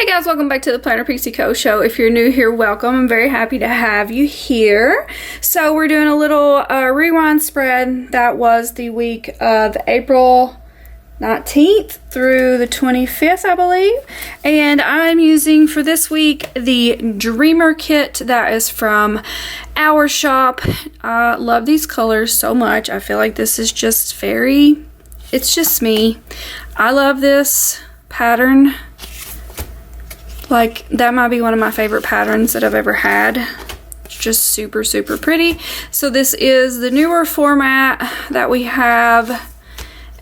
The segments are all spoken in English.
Hey guys, welcome back to the Planner Pixie Co show. If you're new here, welcome. I'm very happy to have you here. So we're doing a little rewind spread. That was the week of April 19th through the 25th, I believe. And I'm using for this week the Dreamer kit that is from our shop. I love these colors so much. I feel like this is just it's just me. I love this pattern. Like, that might be one of my favorite patterns that I've ever had. It's just super, super pretty. So this is the newer format that we have.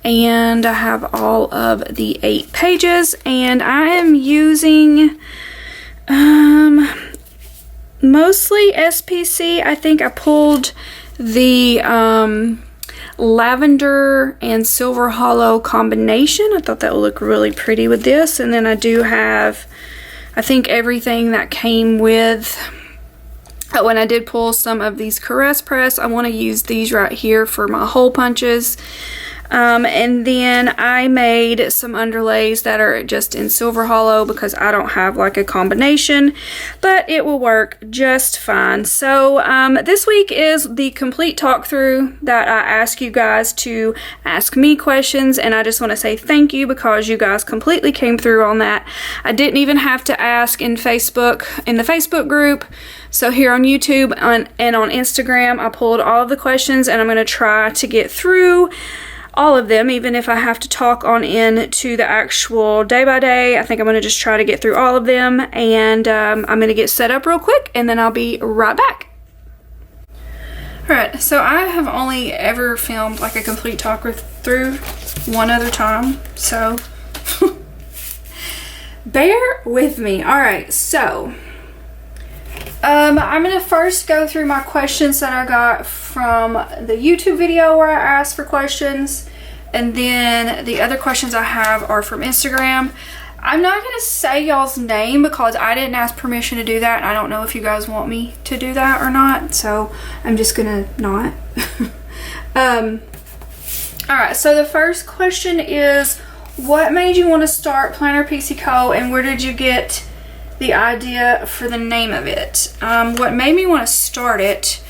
And I have all of the 8 pages. And I am using mostly SPC. I think I pulled the lavender and silver hollow combination. I thought that would look really pretty with this. And then I do have, I think, everything that came with, when I did pull some of these Caress Press, I want to use these right here for my hole punches. And then I made some underlays that are just in silver hollow because I don't have like a combination, but it will work just fine. So this week is the complete talk through that I ask you guys to ask me questions, and I just want to say thank you because you guys completely came through on that. I didn't even have to ask in the Facebook group. So here on YouTube and on Instagram, I pulled all of the questions, and I'm going to try to get through all of them, even if I have to talk on in to the actual day by day. I think I'm going to just try to get through all of them, and I'm going to get set up real quick, and then I'll be right back. Alright, so I have only ever filmed like a complete talk through one other time, so bear with me. Alright, so I'm going to first go through my questions that I got from the YouTube video where I asked for questions, and then the other questions I have are from Instagram. I'm not going to say y'all's name because I didn't ask permission to do that, and I don't know if you guys want me to do that or not, so I'm just going to not. Alright, so the first question is, what made you want to start Planner Pixie Co, and where did you get the idea for the name of it? What made me want to start it,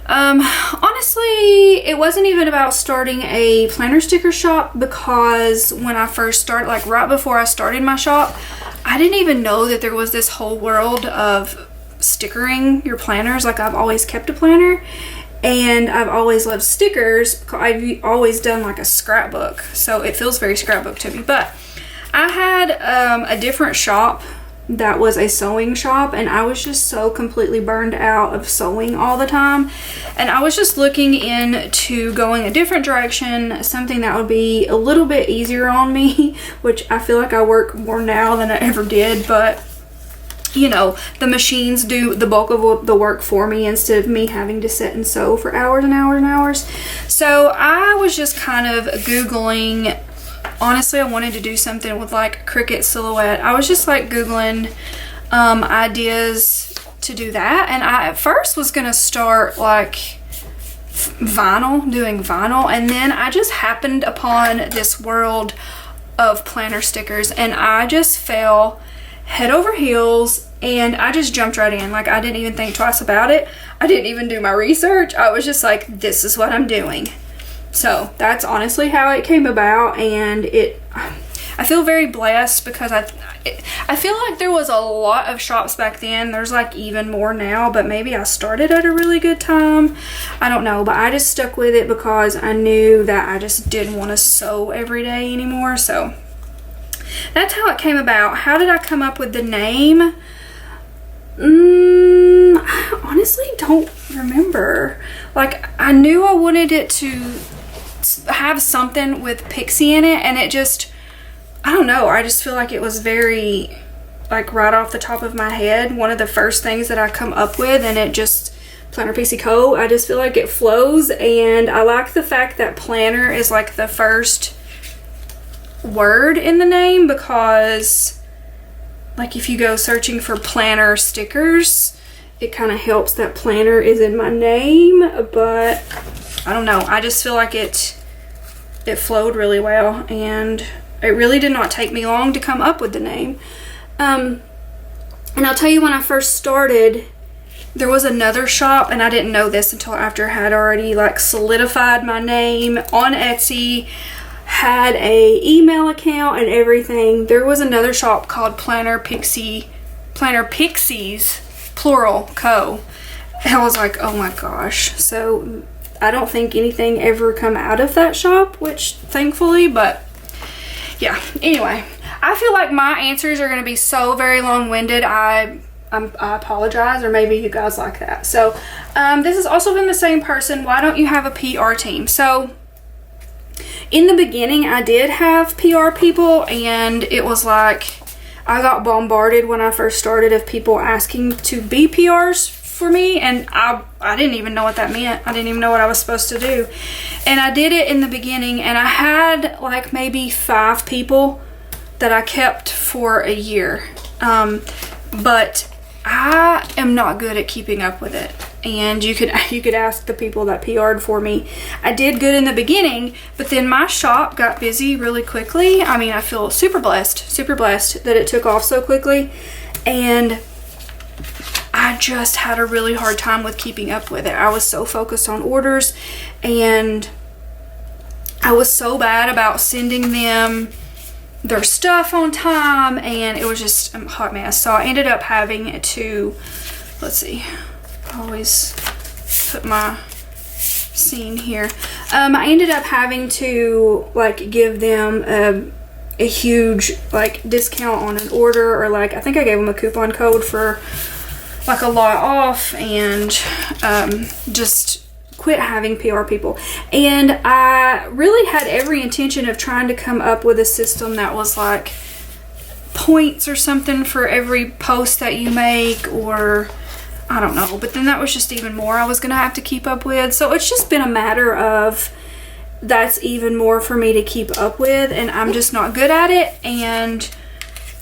honestly, it wasn't even about starting a planner sticker shop, because when I first started, like right before I started my shop, I didn't even know that there was this whole world of stickering your planners. Like, I've always kept a planner and I've always loved stickers. I've always done like a scrapbook, so it feels very scrapbook to me. But I had a different shop that was a sewing shop, and I was just so completely burned out of sewing all the time, and I was just looking into going a different direction, something that would be a little bit easier on me, which I feel like I work more now than I ever did, but you know, the machines do the bulk of the work for me instead of me having to sit and sew for hours and hours and hours. So I was just kind of Googling. Honestly, I wanted to do something with like Cricut silhouette. I was just like Googling ideas to do that, and I at first was gonna start like doing vinyl, and then I just happened upon this world of planner stickers, and I just fell head over heels, and I just jumped right in. Like, I didn't even think twice about it. I didn't even do my research. I was just like, this is what I'm doing. So that's honestly how it came about, and I feel very blessed because I feel like there was a lot of shops back then. There's like even more now, but maybe I started at a really good time. I don't know, but I just stuck with it because I knew that I just didn't want to sew every day anymore. So that's how it came about. How did I come up with the name? I honestly don't remember. Like, I knew I wanted it to have something with Pixie in it, and it just, I don't know, I just feel like it was very, like, right off the top of my head, one of the first things that I come up with, and it just, Planner Pixie Co, I just feel like it flows, and I like the fact that planner is like the first word in the name, because like if you go searching for planner stickers, it kind of helps that planner is in my name. But I don't know, I just feel like it flowed really well, and it really did not take me long to come up with the name. And I'll tell you, when I first started, there was another shop, and I didn't know this until after I had already like solidified my name on Etsy, had a email account and everything. There was another shop called Planner Pixies, plural, Co. And I was like, oh my gosh. So I don't think anything ever come out of that shop, which thankfully, but yeah. Anyway, I feel like my answers are going to be so very long-winded. I apologize, or maybe you guys like that. So this has also been the same person. Why don't you have a PR team? So in the beginning, I did have PR people, and it was like I got bombarded when I first started of people asking to be PRs for me, and I didn't even know what that meant. I didn't even know what I was supposed to do. And I did it in the beginning, and I had like maybe 5 people that I kept for a year. But I am not good at keeping up with it. And you could ask the people that PR'd for me. I did good in the beginning, but then my shop got busy really quickly. I mean, I feel super blessed that it took off so quickly. And I just had a really hard time with keeping up with it. I was so focused on orders, and I was so bad about sending them their stuff on time, and it was just a hot mess. So I ended up having to, let's see, I always put my scene here. I ended up having to like give them a huge like discount on an order, or like I think I gave them a coupon code for like a lot off, and just quit having PR people. And I really had every intention of trying to come up with a system that was like points or something for every post that you make, or I don't know, but then that was just even more I was gonna have to keep up with. So it's just been a matter of that's even more for me to keep up with, and I'm just not good at it, and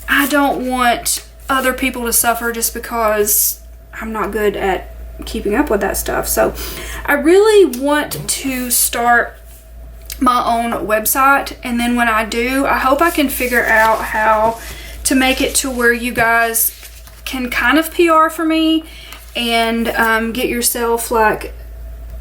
I don't want other people to suffer just because I'm not good at keeping up with that stuff. So I really want to start my own website, and then when I do, I hope I can figure out how to make it to where you guys can kind of PR for me and get yourself like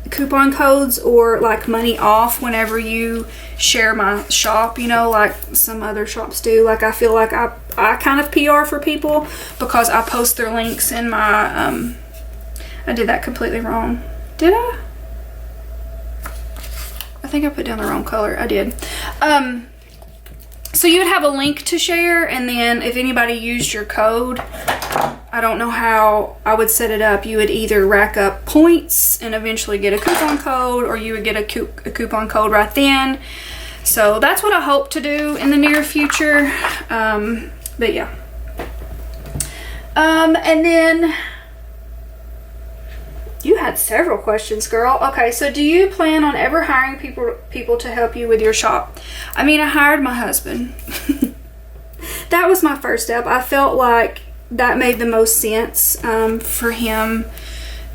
coupon codes or like money off whenever you share my shop, you know, like some other shops do. Like I feel like I kind of PR for people because I post their links in my I did that completely wrong. Did I? I think I put down the wrong color. I did. So you would have a link to share, and then if anybody used your code, I don't know how I would set it up. You would either rack up points and eventually get a coupon code, or you would get a coupon code right then. So that's what I hope to do in the near future. But yeah. And then you had several questions, girl. Okay, so do you plan on ever hiring people to help you with your shop? I mean, I hired my husband. That was my first step. I felt like that made the most sense for him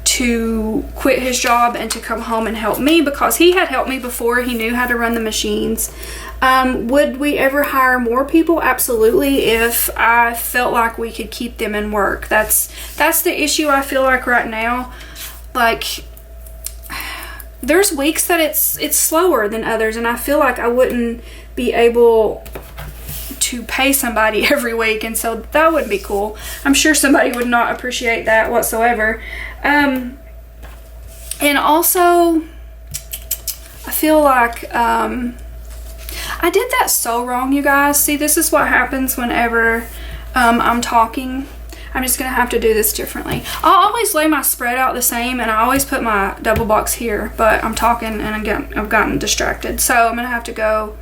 to quit his job and to come home and help me, because he had helped me before. He knew how to run the machines. Would we ever hire more people? Absolutely, if I felt like we could keep them in work. That's the issue I feel like right now. Like, there's weeks that it's slower than others, and I feel like I wouldn't be able to pay somebody every week, and so that would be cool. I'm sure somebody would not appreciate that whatsoever. And also, I feel like I did that so wrong, you guys. See, this is what happens whenever I'm talking. I'm just gonna have to do this differently. I'll always lay my spread out the same, and I always put my double box here, but I'm talking and I've gotten distracted. So I'm gonna have to go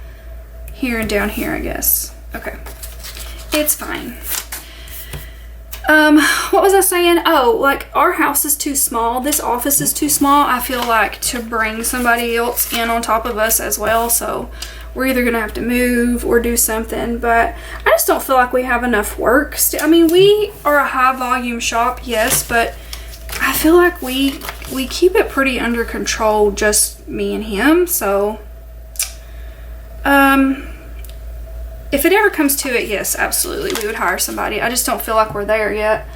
here and down here, I guess. Okay, it's fine. What was I saying? Oh, like our house is too small. This office is too small, I feel like, to bring somebody else in on top of us as well. So we're either gonna have to move or do something, but I just don't feel like we have enough work. I mean, we are a high volume shop, yes, but I feel like we keep it pretty under control, if it ever comes to it, yes, absolutely, we would hire somebody. I just don't feel like we're there yet.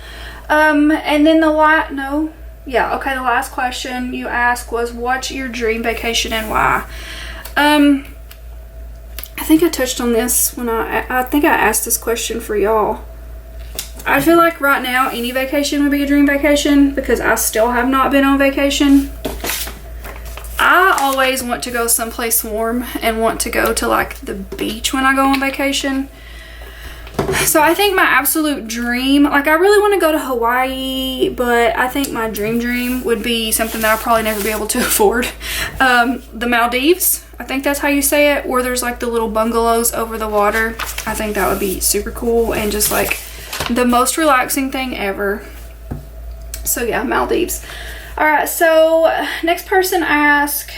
And then the last question you asked was, what's your dream vacation and why? I think I touched on this when I think I asked this question for y'all. I feel like right now any vacation would be a dream vacation because I still have not been on vacation. I always want to go someplace warm and want to go to like the beach when I go on vacation. So I think my absolute dream, like I really want to go to Hawaii, but I think my dream would be something that I'll probably never be able to afford. The Maldives, I think that's how you say it, where there's like the little bungalows over the water. I think that would be super cool and just like the most relaxing thing ever. So yeah, Maldives. All right, so next person asked,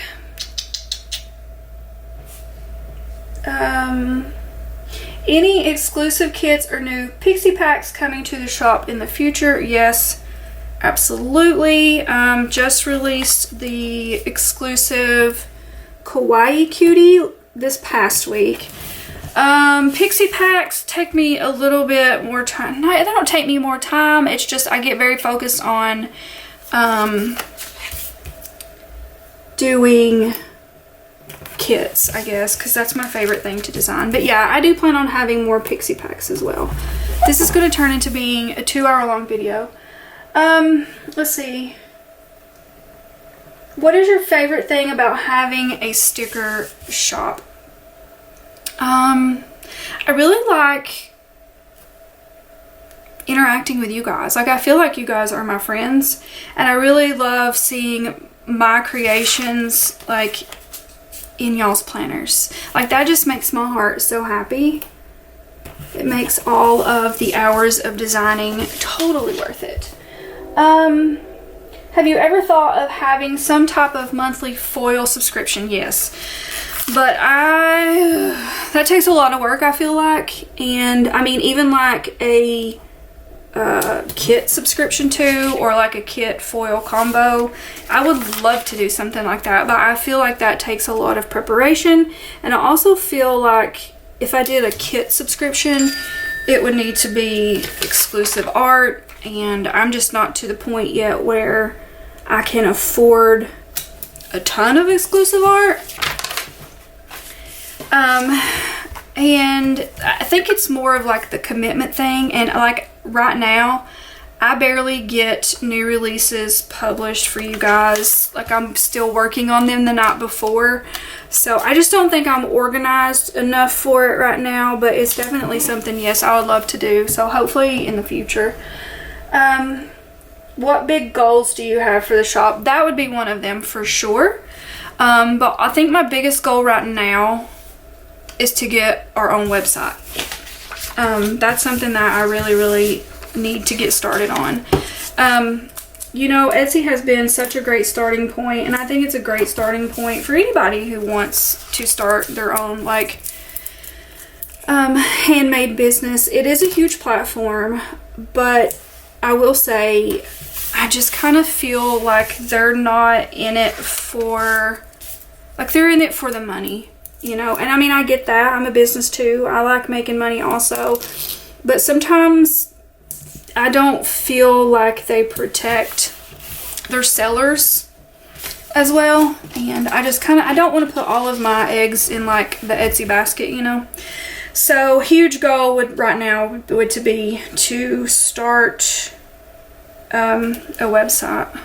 any exclusive kits or new Pixie packs coming to the shop in the future? Yes, absolutely. Just released the exclusive Kawaii Cutie this past week. Pixie packs take me a little bit more time. No, they don't take me more time. It's just I get very focused on doing kits, I guess, because that's my favorite thing to design. But yeah, I do plan on having more Pixie packs as well. This is going to turn into being a 2-hour long video. Let's see. What is your favorite thing about having a sticker shop? I really like interacting with you guys. Like I feel like you guys are my friends, and I really love seeing my creations like in y'all's planners. Like that just makes my heart so happy. It makes all of the hours of designing totally worth it. Have you ever thought of having some type of monthly foil subscription? Yes, but that takes a lot of work, I feel like. And I mean, even like a kit subscription too, or like a kit foil combo, I would love to do something like that, but I feel like that takes a lot of preparation. And I also feel like if I did a kit subscription, it would need to be exclusive art, and I'm just not to the point yet where I can afford a ton of exclusive art. And I think it's more of like the commitment thing, and like right now I barely get new releases published for you guys. Like I'm still working on them the night before, so I just don't think I'm organized enough for it right now, but it's definitely something, yes, I would love to do, so hopefully in the future. What big goals do you have for the shop? That would be one of them for sure. But I think my biggest goal right now is to get our own website. That's something that I really need to get started on. You know, Etsy has been such a great starting point, and I think it's a great starting point for anybody who wants to start their own like handmade business. It is a huge platform, but I will say I just kind of feel like they're not in it for, like they're in it for the money, you know. And I mean, I get that. I'm a business too. I like making money also, but sometimes I don't feel like they protect their sellers as well, and I just kind of, I don't want to put all of my eggs in like the Etsy basket, you know. So huge goal would right now would to be to start a website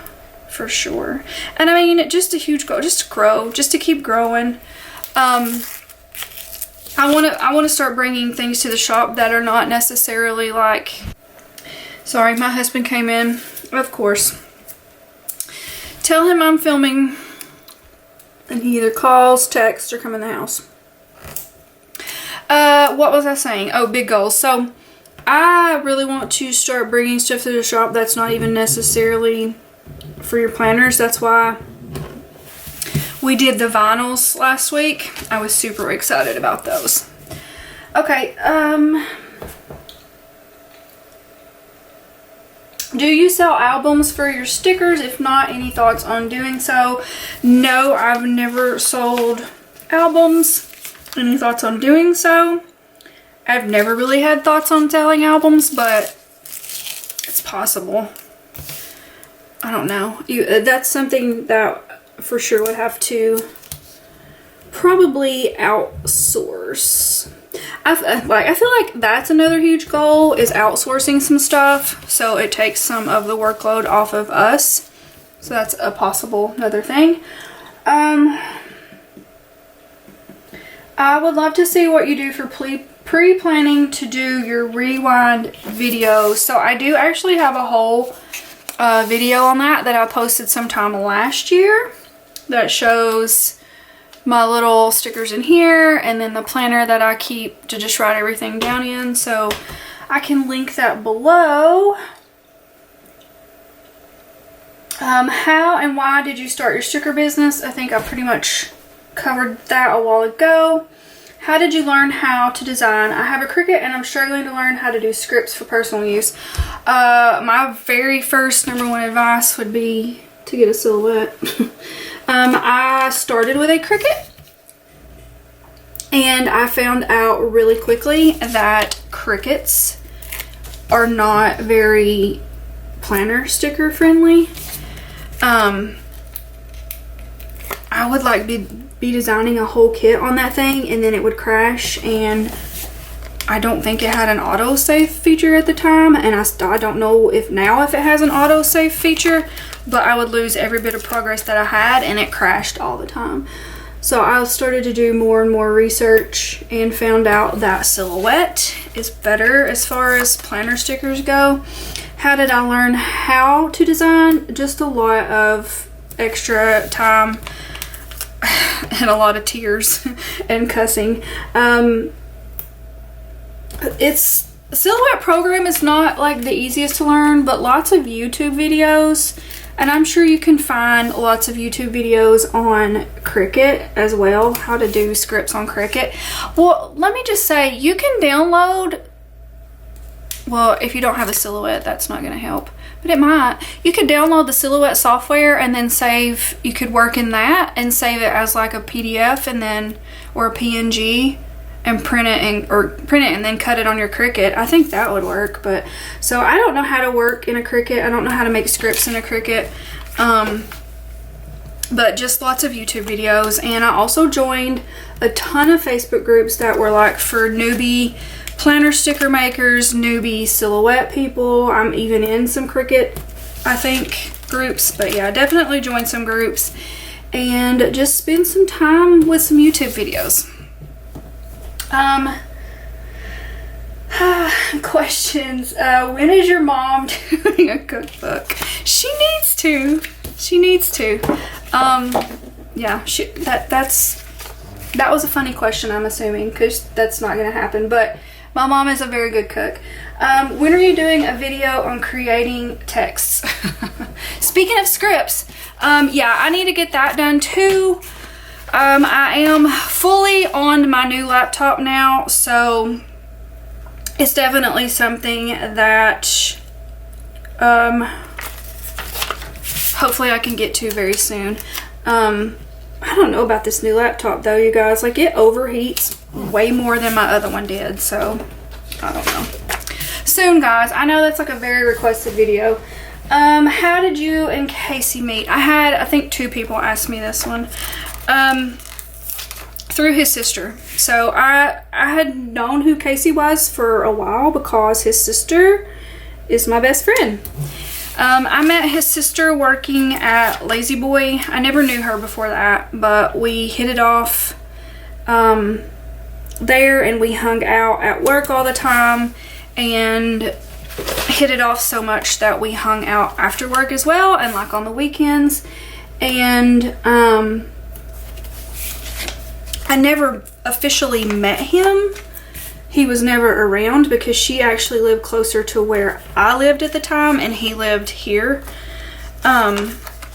for sure. And I mean, just a huge goal, just to grow, just to keep growing. I want to start bringing things to the shop that are not necessarily like, sorry, my husband came in, of course. Tell him I'm filming, and he either calls, texts, or come in the house. What was I saying? Oh, big goals. So I really want to start bringing stuff to the shop that's not even necessarily for your planners. That's why we did the vinyls last week. I was super excited about those. Okay, do you sell albums for your stickers? If not, any thoughts on doing so? No, I've never sold albums. Any thoughts on doing so? I've never really had thoughts on selling albums, but it's possible. I don't know. That's something that for sure would have to probably outsource. I feel like that's another huge goal, is outsourcing some stuff so it takes some of the workload off of us. So that's a possible another thing. I would love to see what you do for pre-planning to do your rewind videos. So I do actually have a whole video on that I posted sometime last year that shows my little stickers in here and then the planner that I keep to just write everything down in. So I can link that below. How and why did you start your sticker business? I think I pretty much covered that a while ago. How did you learn how to design? I have a Cricut and I'm struggling to learn how to do scripts for personal use. My very first #1 advice would be to get a Silhouette. I started with a Cricut and I found out really quickly that Cricuts are not very planner sticker friendly. I would like be designing a whole kit on that thing and then it would crash, and I don't think it had an autosave feature at the time, and I don't know if now if it has an autosave feature, but I would lose every bit of progress that I had and it crashed all the time. So I started to do more and more research and found out that Silhouette is better as far as planner stickers go. How did I learn how to design? Just a lot of extra time and a lot of tears and cussing. It's Silhouette program is not like the easiest to learn, but lots of YouTube videos, and I'm sure you can find lots of YouTube videos on Cricut as well, how to do scripts on Cricut. Well, let me just say, you can download, well, if you don't have a Silhouette, that's not going to help, but it might. You could download the Silhouette software and then save, you could work in that and save it as like a PDF and then, or a PNG, and print it and then cut it on your Cricut. I think that would work. But so I don't know how to work in a Cricut. I don't know how to make scripts in a Cricut. But just lots of YouTube videos, and I also joined a ton of Facebook groups that were like for newbie planner sticker makers, newbie Silhouette people. I'm even in some Cricut, I think, groups. But yeah, definitely join some groups and just spend some time with some YouTube videos. Questions. When is your mom doing a cookbook? She needs to. Yeah, that was a funny question, I'm assuming, because that's not gonna happen, but my mom is a very good cook. When are you doing a video on creating texts? Speaking of scripts, yeah, I need to get that done too. I am fully on my new laptop now, so it's definitely something that hopefully I can get to very soon. I don't know about this new laptop though, you guys. Like, it overheats way more than my other one did, so I don't know. Soon, guys. I know that's like a very requested video. How did you and Casey meet? I think 2 people asked me this one. Through his sister. So I had known who Casey was for a while because his sister is my best friend. I met his sister working at Lazy Boy. I never knew her before that, but we hit it off there, and we hung out at work all the time and hit it off so much that we hung out after work as well, and like on the weekends. And I never officially met him. He was never around because she actually lived closer to where I lived at the time, and he lived here. But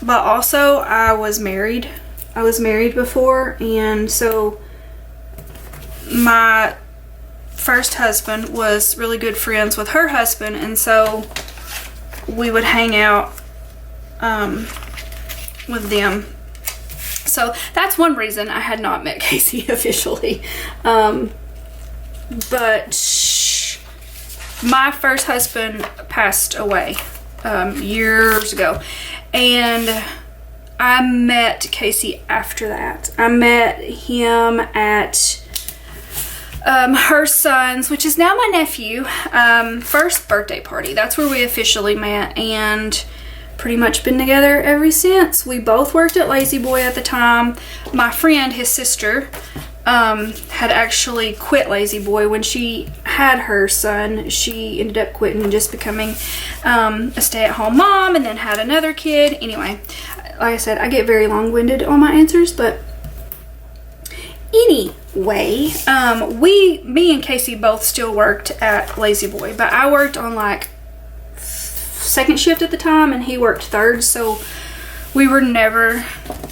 also I was married. I was married before, and so my first husband was really good friends with her husband, and so we would hang out with them. So that's one reason I had not met Casey officially. but my first husband passed away years ago, and I met Casey after that. I met him at her son's, which is now my nephew, first birthday party. That's where we officially met, and pretty much been together ever since. We both worked at Lazy Boy at the time. My friend, his sister, had actually quit Lazy Boy when she had her son. She ended up quitting and just becoming a stay-at-home mom, and then had another kid. Anyway, like I said, I get very long-winded on my answers, but anyway, me and Casey both still worked at Lazy Boy, but I worked on like second shift at the time, and he worked third, so we were never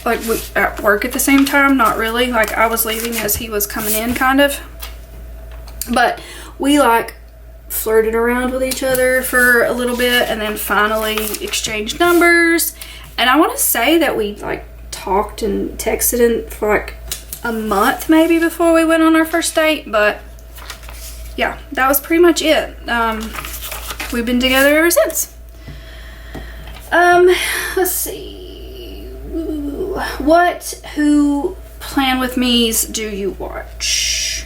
like at work at the same time. Not really. Like, I was leaving as he was coming in, kind of. But we like flirted around with each other for a little bit, and then finally exchanged numbers. And I want to say that we like talked and texted for like a month maybe before we went on our first date. But yeah, that was pretty much it. We've been together ever since. Let's see. Who Plan With Me's do you watch?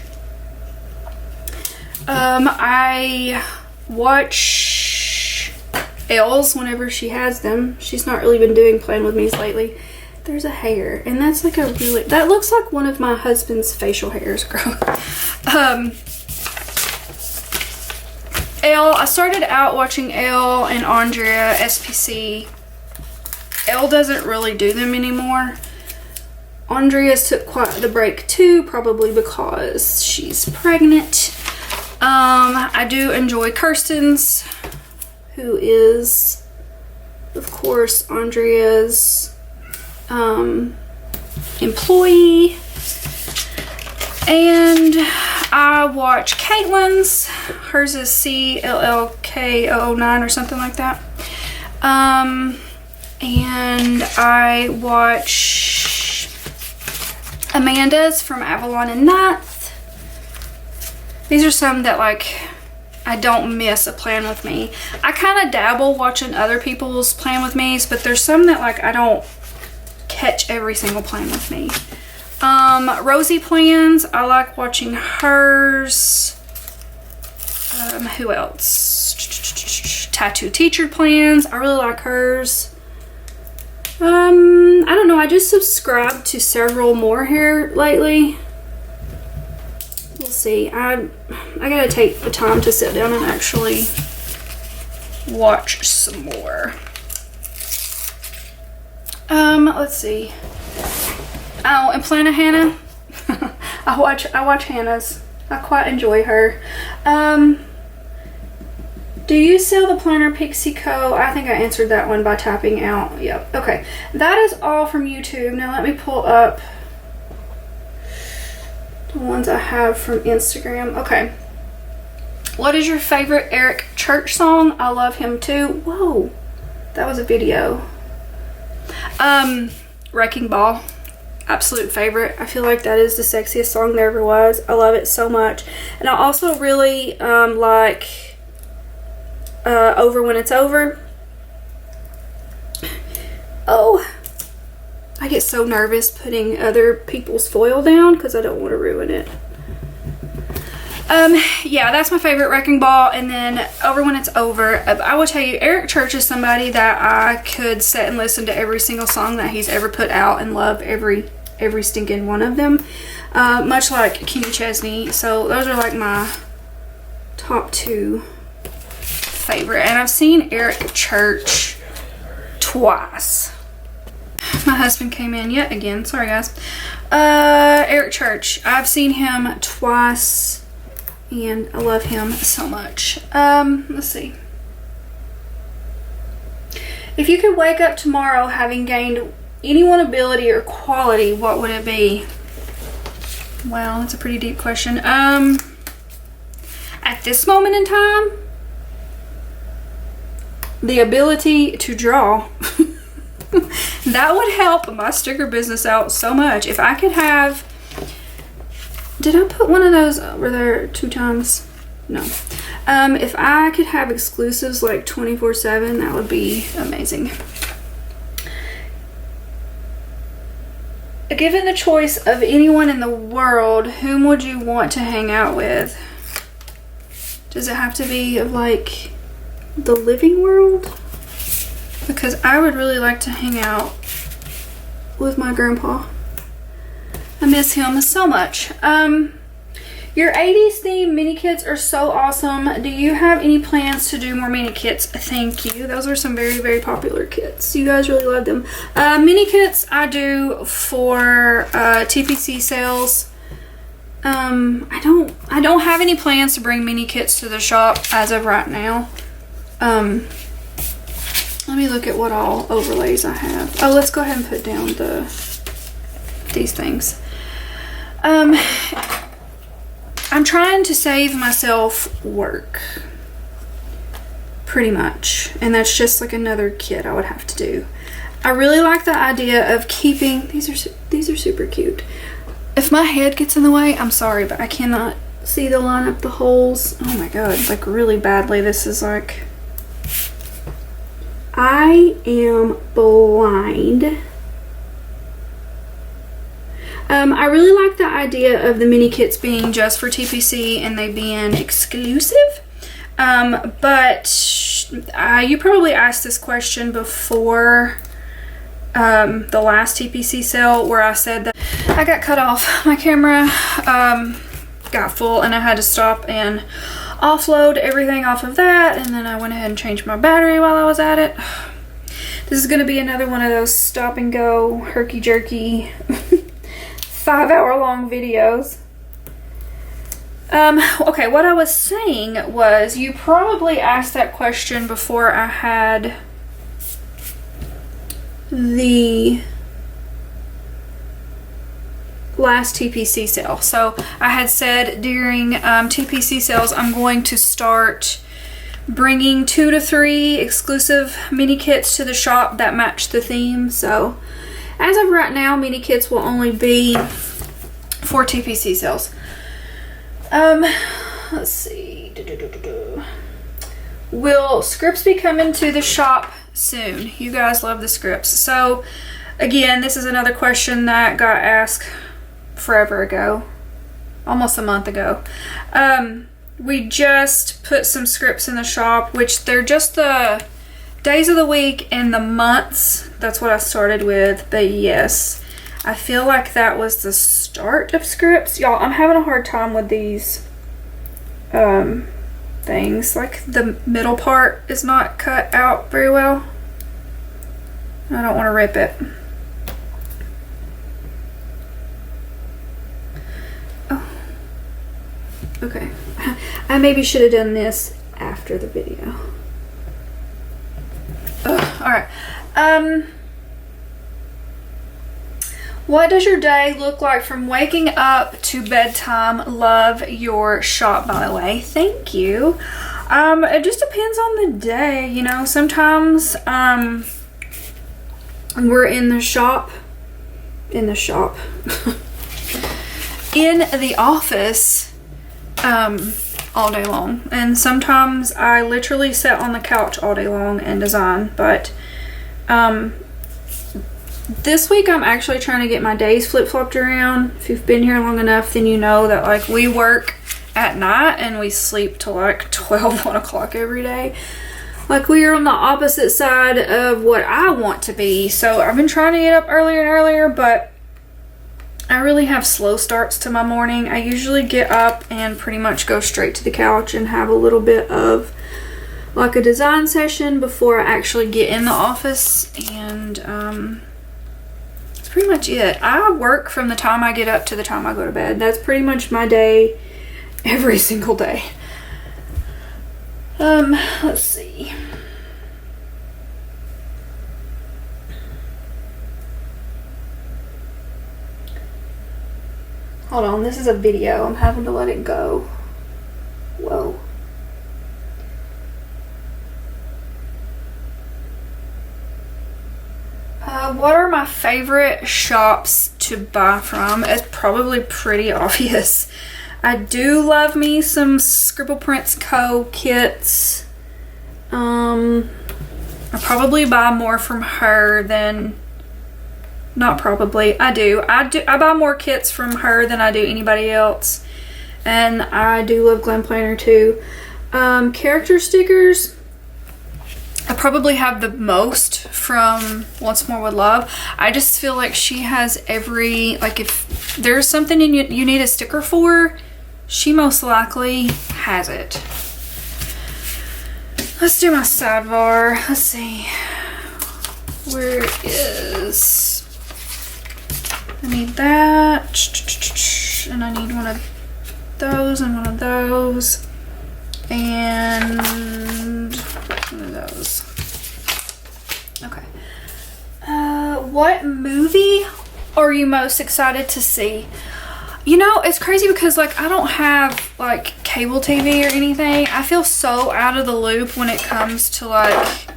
I watch Elle's whenever she has them. She's not really been doing Plan With Me's lately. There's a hair, and that's like that looks like one of my husband's facial hairs, girl. Elle, I started out watching Elle and Andrea, SPC. Elle doesn't really do them anymore. Andrea's took quite the break too, probably because she's pregnant. I do enjoy Kirsten's, who is, of course, Andrea's employee. And I watch Caitlin's. Hers is CLLK009 or something like that. And I watch Amanda's from Avalon and Ninth. These are some that like I don't miss a Plan With Me. I kind of dabble watching other people's Plan With Me's, but there's some that like I don't catch every single Plan With Me. Rosie Plans, I like watching hers. Who else? Tattoo Teacher Plans, I really like hers. I don't know, I just subscribed to several more here lately. We'll see. I gotta take the time to sit down and actually watch some more. Let's see. Oh, and Planet Hannah. I watch Hannah's. I quite enjoy her. Do you sell the planner Pixie Co? I think I answered that one by typing out. Yep. Okay. That is all from YouTube. Now let me pull up the ones I have from Instagram. Okay. What is your favorite Eric Church song? I love him too. Whoa. That was a video. Wrecking Ball. Absolute favorite. I feel like that is the sexiest song there ever was. I love it so much. And I also really like Over When It's Over. Oh, I get so nervous putting other people's foil down because I don't want to ruin it. Yeah, that's my favorite, Wrecking Ball. And then Over When It's Over. I will tell you, Eric Church is somebody that I could sit and listen to every single song that he's ever put out and love every stinking one of them. Much like Kenny Chesney. So those are like my top two favorite. And I've seen Eric Church twice. My husband came in yet again. Sorry, guys. Eric Church. I've seen him twice. And I love him so much. Let's see. If you could wake up tomorrow having gained any one ability or quality, what would it be? Well, that's a pretty deep question. At this moment in time, the ability to draw. That would help my sticker business out so much. If I could have Did I put one of those over there 2 times? No. If I could have exclusives like 24/7, that would be amazing. Given the choice of anyone in the world, whom would you want to hang out with? Does it have to be of like the living world? Because I would really like to hang out with my grandpa. I miss him so much. Your 80s theme mini kits are so awesome. Do you have any plans to do more mini kits? Thank you. Those are some very, very popular kits. You guys really love them. Mini kits I do for TPC sales. I don't have any plans to bring mini kits to the shop as of right now. Let me look at what all overlays I have. Oh, let's go ahead and put down these things. I'm trying to save myself work, pretty much, and that's just like another kit I would have to do. I really like the idea of keeping these are super cute. If my head gets in the way, I'm sorry, but I cannot see to line up the holes. Oh my god, like really badly. This is like, I am blind. I really like the idea of the mini kits being just for TPC and they being exclusive. But you probably asked this question before the last TPC sale where I said that I got cut off. My camera got full and I had to stop and offload everything off of that, and then I went ahead and changed my battery while I was at it. This is going to be another one of those stop and go herky-jerky 5-hour-long videos. Okay, what I was saying was you probably asked that question before I had the last TPC sale. So I had said during TPC sales I'm going to start bringing 2 to 3 exclusive mini kits to the shop that match the theme. So as of right now, mini kits will only be for TPC sales. Let's see. Will scripts be coming to the shop soon? You guys love the scripts. So again, this is another question that got asked forever ago, almost a month ago. We just put some scripts in the shop, which they're just the days of the week and the months. That's what I started with. But yes, I feel like that was the start of scripts. Y'all, I'm having a hard time with these things. Like the middle part is not cut out very well. I don't want to rip it. Oh, okay. I maybe should have done this after the video. Alright. What does your day look like from waking up to bedtime? Love your shop, by the way. Thank you. It just depends on the day, you know. Sometimes we're in the office all day long, and sometimes I literally sit on the couch all day long and design. But this week I'm actually trying to get my days flip-flopped around. If you've been here long enough, then you know that like we work at night and we sleep till like 12, 1 o'clock every day. Like we are on the opposite side of what I want to be. So I've been trying to get up earlier and earlier, but I really have slow starts to my morning. I usually get up and pretty much go straight to the couch and have a little bit of like a design session before I actually get in the office, and that's pretty much it. I work from the time I get up to the time I go to bed. That's pretty much my day every single day. Let's see. Hold on, this is a video. I'm having to let it go. Whoa. What are my favorite shops to buy from? It's probably pretty obvious. I do love me some Scribble Prints Co. kits. I probably buy more from her than... Not probably. I do. I buy more kits from her than I do anybody else. And I do love Glam Planner too. Character stickers. I probably have the most from Once More With Love. I just feel like she has every... Like if there's something you need a sticker for, she most likely has it. Let's do my sidebar. Let's see. Where is... I need that. And I need one of those and one of those. And one of those. Okay. What movie are you most excited to see? You know, it's crazy because like I don't have like cable TV or anything. I feel so out of the loop when it comes to like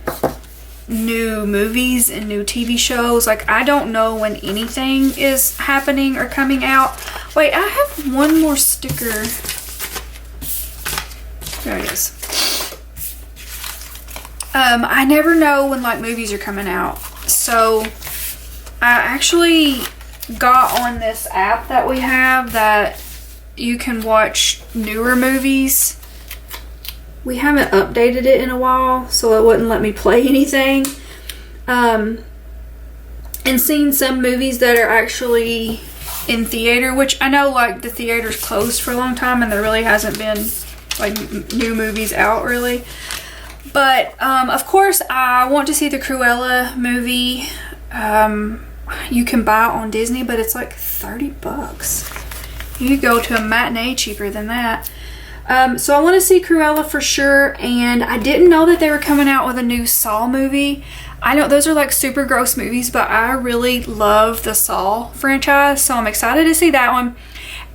new movies and new TV shows. Like I don't know when anything is happening or coming out. Wait, I have one more sticker. There it is. I never know when like movies are coming out. So I actually got on this app that we have that you can watch newer movies. We haven't updated it in a while, so it wouldn't let me play anything. And seeing some movies that are actually in theater, which I know like the theater's closed for a long time and there really hasn't been like new movies out really. But of course I want to see the Cruella movie. You can buy it on Disney, but it's like $30. You could go to a matinee cheaper than that. So I want to see Cruella for sure, and I didn't know that they were coming out with a new Saw movie. I know those are like super gross movies, but I really love the Saw franchise, so I'm excited to see that one.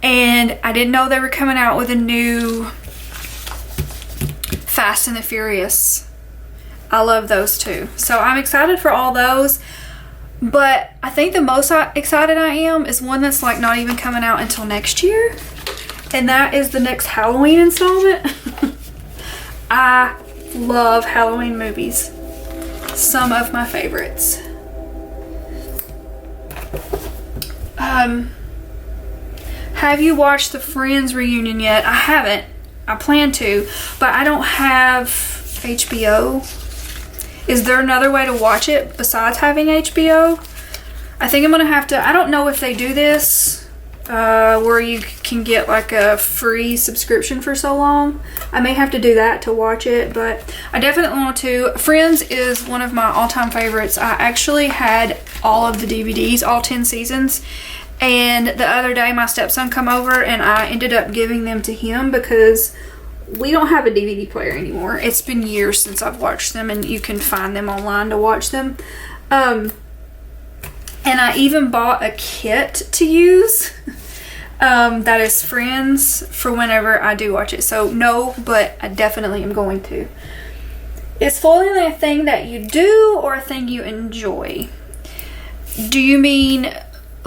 And I didn't know they were coming out with a new Fast and the Furious. I love those too. So I'm excited for all those. But I think the most excited I am is one that's like not even coming out until next year. And that is the next Halloween installment. I love Halloween movies. Some of my favorites. Have you watched the Friends reunion yet? I haven't. I plan to, but I don't have HBO. Is there another way to watch it besides having HBO? I think I'm gonna have to, I don't know if they do this, where you can get like a free subscription for so long. I may have to do that to watch it, but I definitely want to. Friends is one of my all-time favorites. I actually had all of the DVDs, all 10 seasons, and the other day my stepson come over and I ended up giving them to him because we don't have a DVD player anymore. It's been years since I've watched them, and you can find them online to watch them. And I even bought a kit to use that is Friends for whenever I do watch it. So no, but I definitely am going to. Is foiling a thing that you do or a thing you enjoy? Do you mean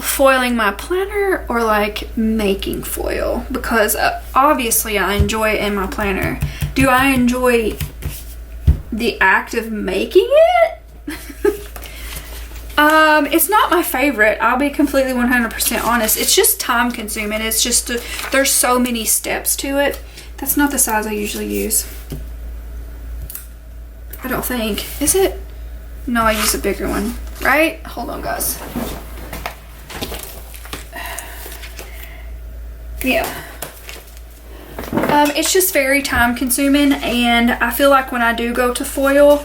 foiling my planner or like making foil? Because obviously I enjoy it in my planner. Do I enjoy the act of making it? It's not my favorite. I'll be completely 100% honest. It's just time consuming. It's just there's so many steps to it. That's not the size I usually use. I don't think. Is it? No, I use a bigger one. Right? Hold on, guys. Yeah. It's just very time consuming, and I feel like when I do go to foil,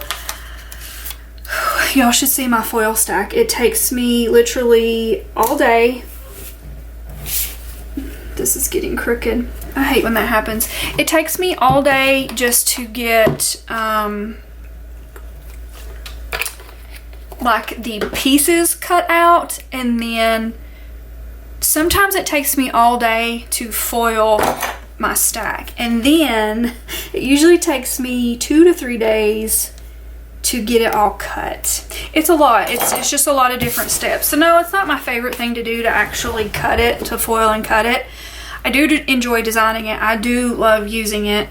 y'all should see my foil stack. It takes me literally all day. This is getting crooked. I hate when that happens. It takes me all day just to get like the pieces cut out, and then sometimes it takes me all day to foil my stack, and then it usually takes me 2 to 3 days to get it all cut. It's a lot. It's just a lot of different steps. So no, it's not my favorite thing to do, to actually cut it, to foil and cut it. I do enjoy designing it. I do love using it.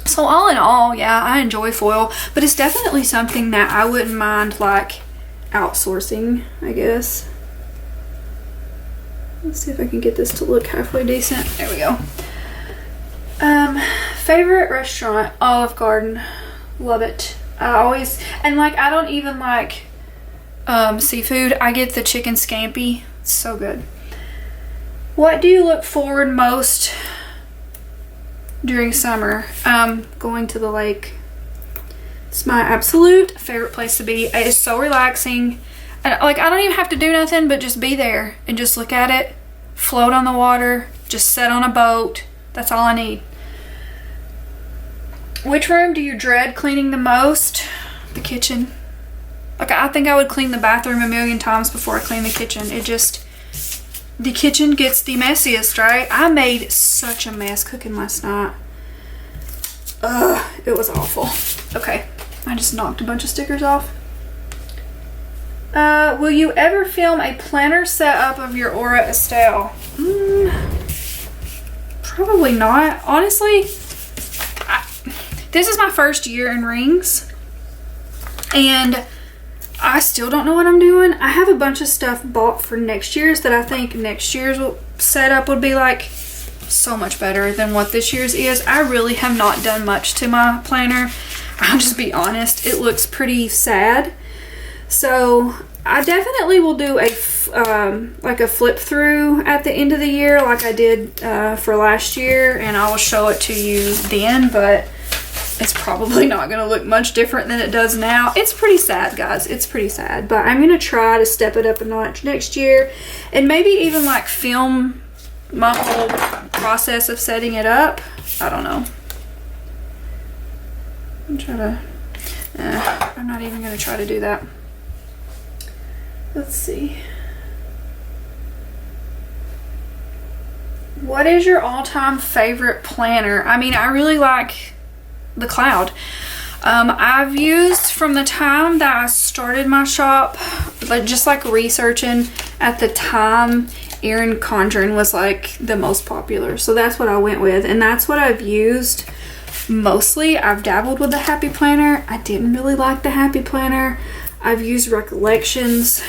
So all in all, yeah, I enjoy foil, but it's definitely something that I wouldn't mind like outsourcing, I guess. Let's see if I can get this to look halfway decent. There we go. Favorite restaurant, Olive Garden. Love it. I always, and like I don't even like seafood. I get the chicken scampi. It's so good. What do you look forward most during summer? Going to the lake. It's my absolute favorite place to be. It is so relaxing. And like I don't even have to do nothing but just be there and just look at it, float on the water, just sit on a boat. That's all I need. Which room do you dread cleaning the most? The kitchen. Like I think I would clean the bathroom a million times before I clean the kitchen. The kitchen gets the messiest, right? I made such a mess cooking last night. Ugh, it was awful. Okay, I just knocked a bunch of stickers off. Will you ever film a planner setup of your Aura Estelle? Probably not. Honestly, this is my first year in rings, and I still don't know what I'm doing. I have a bunch of stuff bought for next year's that I think next year's setup would be like so much better than what this year's is. I really have not done much to my planner. I'll just be honest, it looks pretty sad. So I definitely will do a like a flip through at the end of the year like I did for last year, and I will show it to you then, but it's probably not going to look much different than it does now. It's pretty sad, guys. It's pretty sad, but I'm going to try to step it up a notch next year, and maybe even like film my whole process of setting it up. I don't know. I'm not even going to try to do that. Let's see. What is your all-time favorite planner? I mean, I really like the Cloud. I've used from the time that I started my shop, but just like researching at the time, Erin Condren was like the most popular, so that's what I went with, and that's what I've used mostly. I've dabbled with the Happy Planner. I didn't really like the Happy Planner. I've used Recollections.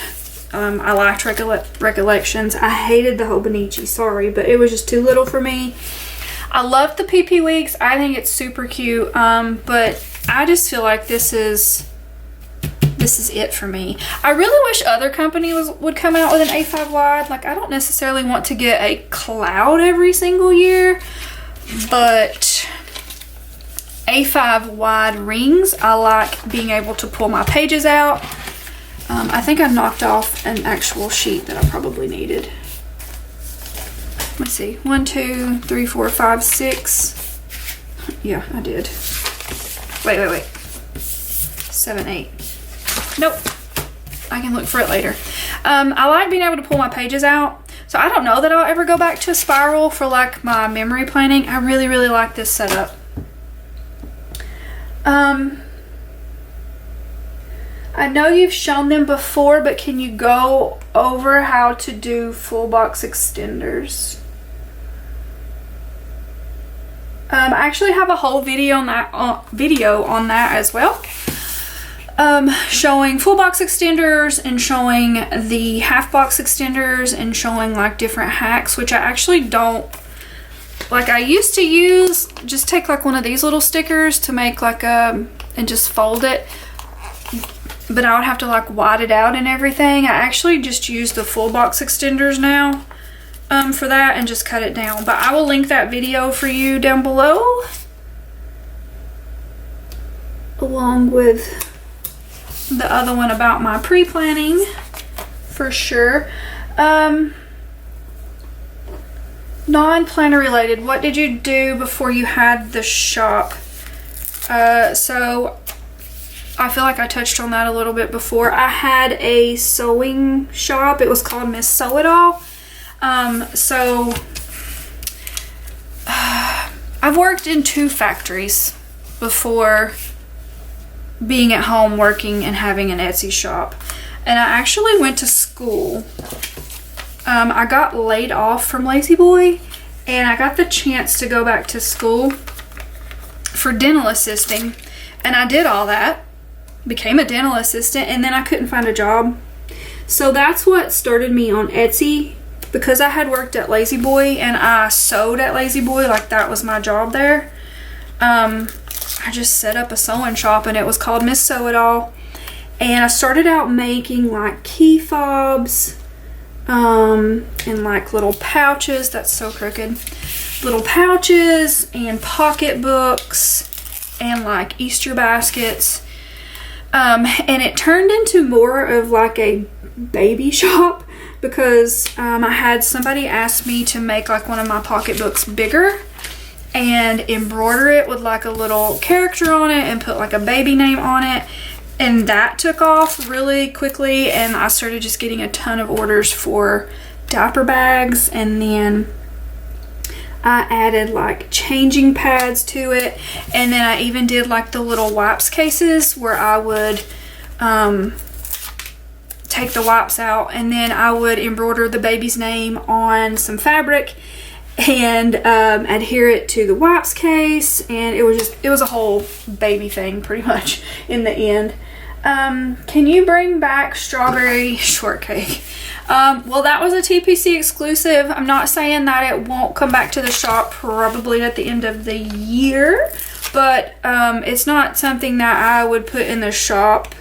I liked Recollections. I hated the Hobonichi, sorry, but it was just too little for me. I love the PP Weeks. I think it's super cute, but I just feel like this is it for me. I really wish other companies would come out with an A5 wide. Like, I don't necessarily want to get a Cloud every single year, but A5 wide rings, I like being able to pull my pages out. I think I knocked off an actual sheet that I probably needed. Let's see, 1, 2, 3, 4, 5, 6. Yeah, I did. Wait. 7, 8. Nope. I can look for it later. I like being able to pull my pages out. So I don't know that I'll ever go back to a spiral for like my memory planning. I really, really like this setup. I know you've shown them before, but can you go over how to do full box extenders? I actually have a whole video on that as well, showing full box extenders and showing the half box extenders and showing like different hacks, which I actually don't like. I used to use just take like one of these little stickers to make like and just fold it, but I would have to like wide it out and everything. I actually just use the full box extenders now for that and just cut it down. But I will link that video for you down below, along with the other one about my pre-planning for sure. Non-planner related, what did you do before you had the shop? So I feel like I touched on that a little bit before. I had a sewing shop. It was called Miss Sew It All. So I've worked in 2 factories before being at home working and having an Etsy shop. And I actually went to school. I got laid off from Lazy Boy, and I got the chance to go back to school for dental assisting. And I did all that, became a dental assistant, and then I couldn't find a job. So that's what started me on Etsy, because I had worked at Lazy Boy and I sewed at Lazy Boy, like that was my job there. I just set up a sewing shop and it was called Miss Sew It All. And I started out making like key fobs, and like little pouches, that's so crooked, little pouches and pocket books and like Easter baskets. And it turned into more of like a baby shop, because I had somebody ask me to make like one of my pocketbooks bigger and embroider it with like a little character on it and put like a baby name on it. And that took off really quickly, and I started just getting a ton of orders for diaper bags, and then I added like changing pads to it, and then I even did like the little wipes cases where I would take the wipes out and then I would embroider the baby's name on some fabric and adhere it to the wipes case, and it was a whole baby thing pretty much in the end. Can you bring back strawberry shortcake? Well, that was a TPC exclusive. I'm not saying that it won't come back to the shop probably at the end of the year, but it's not something that I would put in the shop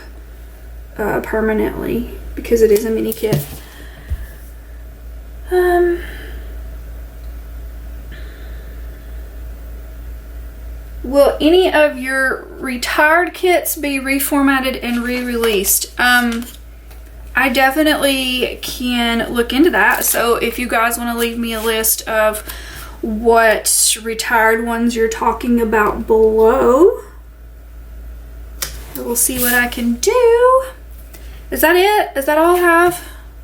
permanently, because it is a mini kit. Will any of your retired kits be reformatted and re-released? I definitely can look into that. So if you guys want to leave me a list of what retired ones you're talking about below, we'll see what I can do. Is that it? Is that all I have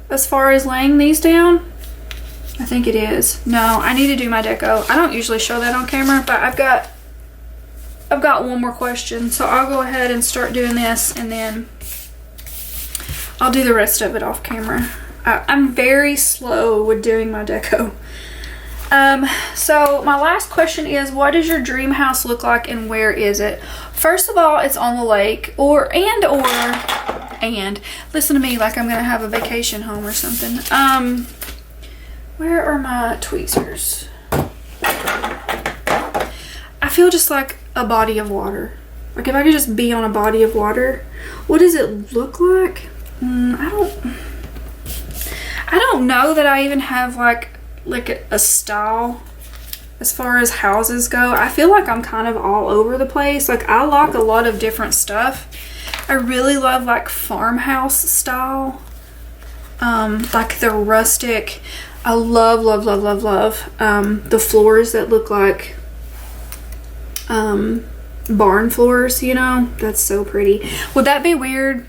as far as laying these down? I think it is. No, I need to do my deco. I don't usually show that on camera, but I've got one more question, so I'll go ahead and start doing this, and then I'll do the rest of it off camera. I'm very slow with doing my deco. So my last question is, what does your dream house look like and where is it? First of all, it's on the lake, and listen to me like I'm gonna have a vacation home or something. Where are my tweezers? I feel just like a body of water. Like if I could just be on a body of water. What does it look like? I don't know that I even have like a style as far as houses go. I feel like I'm kind of all over the place. Like I like a lot of different stuff. I really love like farmhouse style, like the rustic. I love the floors that look like barn floors, you know. That's so pretty. Would that be weird?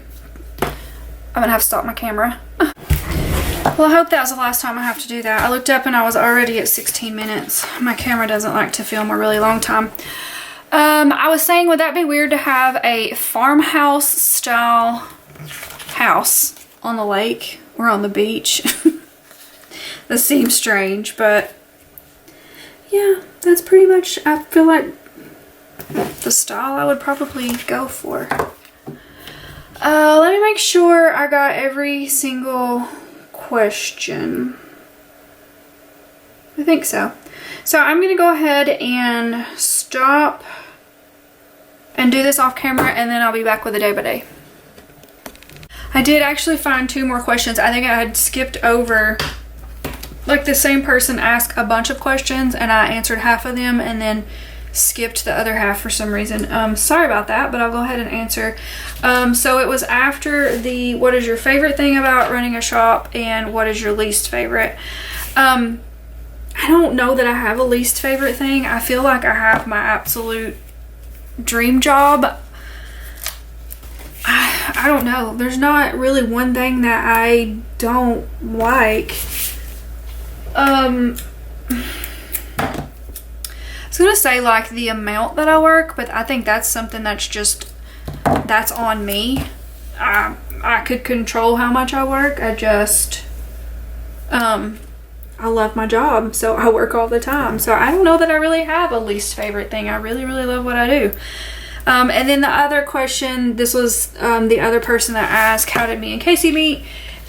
I'm gonna have to stop my camera. Well, I hope that was the last time I have to do that. I looked up and I was already at 16 minutes. My camera doesn't like to film a really long time. I was saying, would that be weird to have a farmhouse style house on the lake or on the beach? That seems strange, but yeah, that's pretty much, I feel like, the style I would probably go for. Let me make sure I got every single question. I think so. So I'm gonna go ahead and stop and do this off camera, and then I'll be back with a day by day. I did actually find 2 more questions. I think I had skipped over, like the same person asked a bunch of questions and I answered half of them and then skipped the other half for some reason. Sorry about that, but I'll go ahead and answer. So it was after the what is your favorite thing about running a shop and what is your least favorite. I don't know that I have a least favorite thing. I feel like I have my absolute dream job. I don't know. There's not really one thing that I don't like. I was gonna say like the amount that I work, but I think that's something that's just that's on me. I could control how much I work. I just, I love my job, so I work all the time. So I don't know that I really have a least favorite thing. I really, really love what I do. And then the other question, this was the other person that asked, how did me and Casey meet?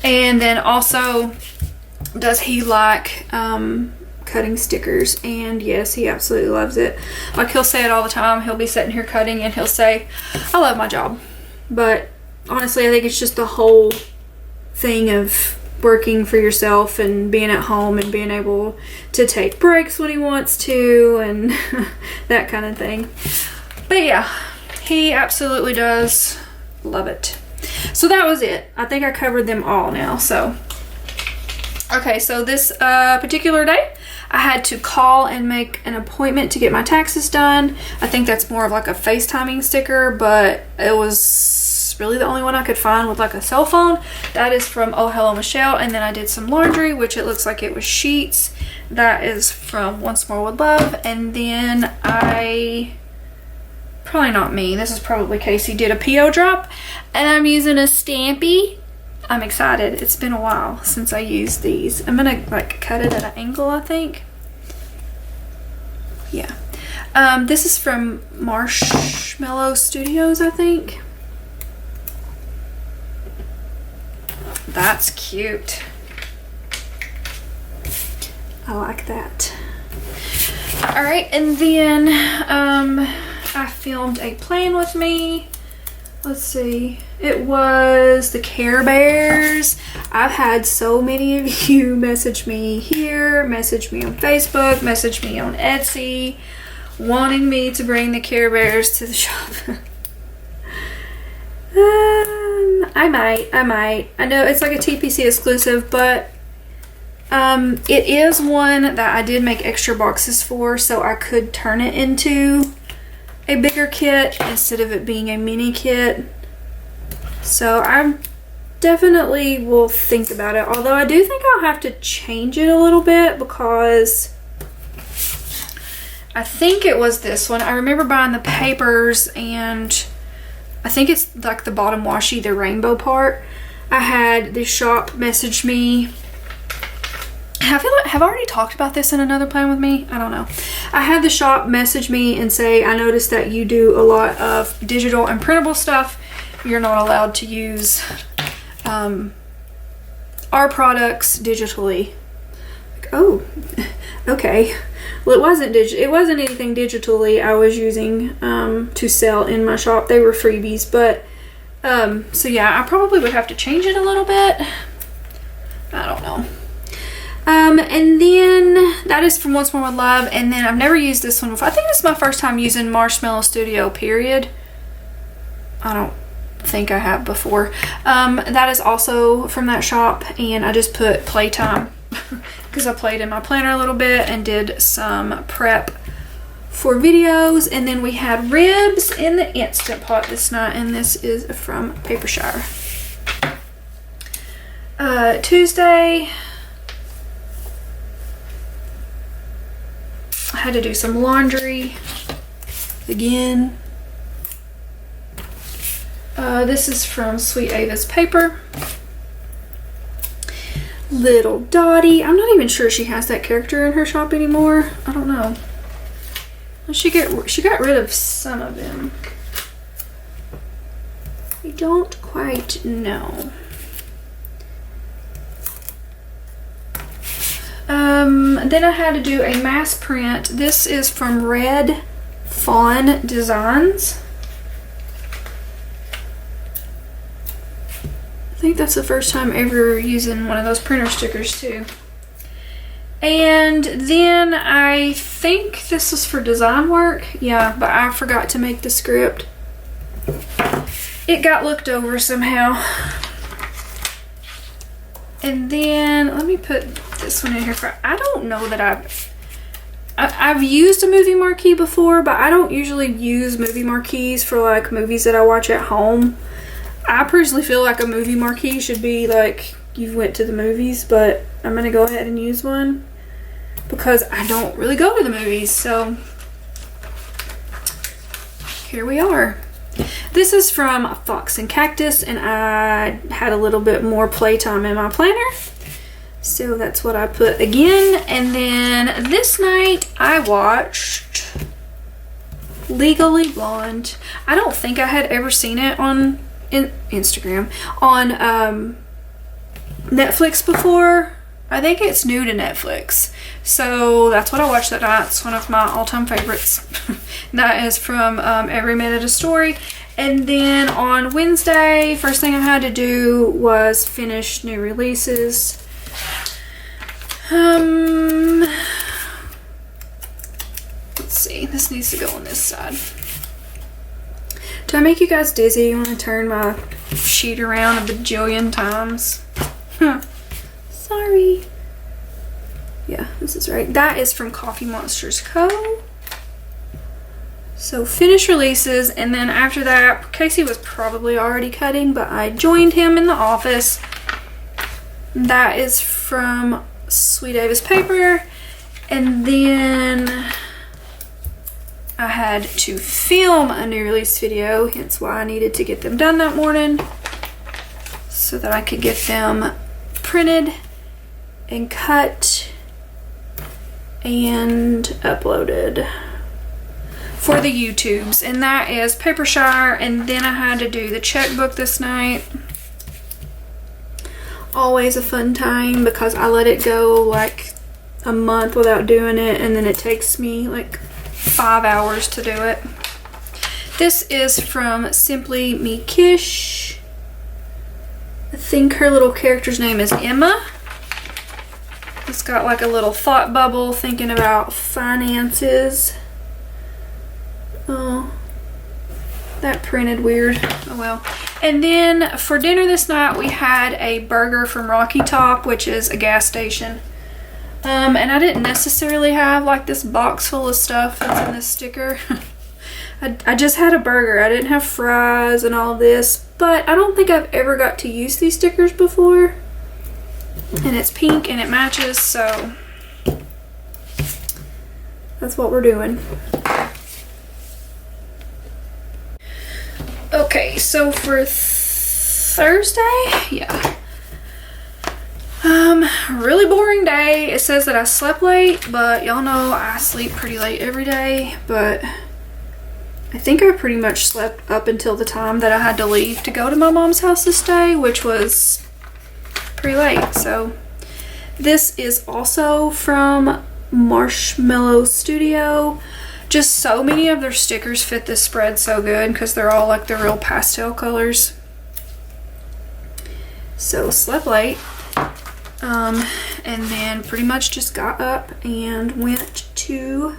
And then also, does he like cutting stickers? And yes, he absolutely loves it. Like, he'll say it all the time. He'll be sitting here cutting and he'll say, I love my job. But honestly, I think it's just the whole thing of working for yourself and being at home and being able to take breaks when he wants to and that kind of thing. But yeah, he absolutely does love it. So that was it. I think I covered them all now. So, okay, so this particular day, I had to call and make an appointment to get my taxes done. I think that's more of like a FaceTiming sticker, but it was really the only one I could find with like a cell phone. That is from Oh Hello Michelle. And then I did some laundry, which it looks like it was sheets. That is from Once More With Love. And then probably not me, this is probably Casey, did a PO drop, and I'm using a Stampy. I'm excited. It's been a while since I used these. I'm gonna like cut it at an angle, I think. Yeah. This is from Marshmallow Studios, I think. That's cute. I like that. All right, and then I filmed a plan with me. Let's see. It was the Care Bears. I've had so many of you message me here, message me on Facebook, message me on Etsy, wanting me to bring the Care Bears to the shop. I might. I know it's like a TPC exclusive, but it is one that I did make extra boxes for, so I could turn it into a bigger kit instead of it being a mini kit. So I definitely will think about it, although I do think I'll have to change it a little bit because I think it was this one. I remember buying the papers, and I think it's like the bottom washi, the rainbow part. I had the shop message me. I feel like, have I already talked about this in another plan with me? I don't know. I had the shop message me and say, I noticed that you do a lot of digital and printable stuff. You're not allowed to use our products digitally. Like, oh, okay. Well, it wasn't anything digitally I was using to sell in my shop. They were freebies, but so yeah, I probably would have to change it a little bit. I don't know. And then that is from Once More With Love. And then I've never used this one before. I think this is my first time using Marshmallow Studio, period. I don't think I have before. That is also from that shop, and I just put playtime because I played in my planner a little bit and did some prep for videos. And then we had ribs in the Instant Pot this night, and this is from Papershire. Tuesday, I had to do some laundry again. This is from Sweet Ava's Paper. Little Dottie. I'm not even sure she has that character in her shop anymore. I don't know. She got rid of some of them. I don't quite know. Then I had to do a mass print. This is from Red Fawn Designs. I think that's the first time ever using one of those printer stickers too. And then I think this was for design work. Yeah, but I forgot to make the script. It got looked over somehow. And then let me put this one in here for, I don't know that I've used a movie marquee before, but I don't usually use movie marquees for like movies that I watch at home. I personally feel like a movie marquee should be like you went to the movies, but I'm going to go ahead and use one because I don't really go to the movies. So here we are. This is from Fox and Cactus, and I had a little bit more playtime in my planner, so that's what I put again. And then this night I watched Legally Blonde. I don't think I had ever seen it on Instagram, on Netflix before. I think it's new to Netflix, so that's what I watched that night. It's one of my all-time favorites. That is from Every Minute a Story. And then on Wednesday, first thing I had to do was finish new releases. Let's see, this needs to go on this side. Do I make you guys dizzy? You want to turn my sheet around a bajillion times? Sorry. Yeah, this is right. That is from Coffee Monsters Co. So finish releases, and then after that, Casey was probably already cutting, but I joined him in the office. That is from Sweet Davis Paper. And then I had to film a new release video, hence why I needed to get them done that morning so that I could get them printed and cut and uploaded for the YouTubes. And that is Papershire. And then I had to do the checkbook this night. Always a fun time because I let it go like a month without doing it, and then it takes me like 5 hours to do it. This is from Simply Me Kish. I think her little character's name is Emma. It's got like a little thought bubble thinking about finances. Oh, that printed weird. Oh well. And then for dinner this night we had a burger from Rocky Top, which is a gas station. And I didn't necessarily have like this box full of stuff that's in this sticker. I just had a burger. I didn't have fries and all this, but I don't think I've ever got to use these stickers before. And it's pink and it matches, so that's what we're doing. Okay, so for Thursday, yeah. Really boring day. It says that I slept late, but y'all know I sleep pretty late every day, but I think I pretty much slept up until the time that I had to leave to go to my mom's house this day, which was pretty late. So this is also from Marshmallow Studio. Just so many of their stickers fit this spread so good because they're all like the real pastel colors. So slept late. And then pretty much just got up and went to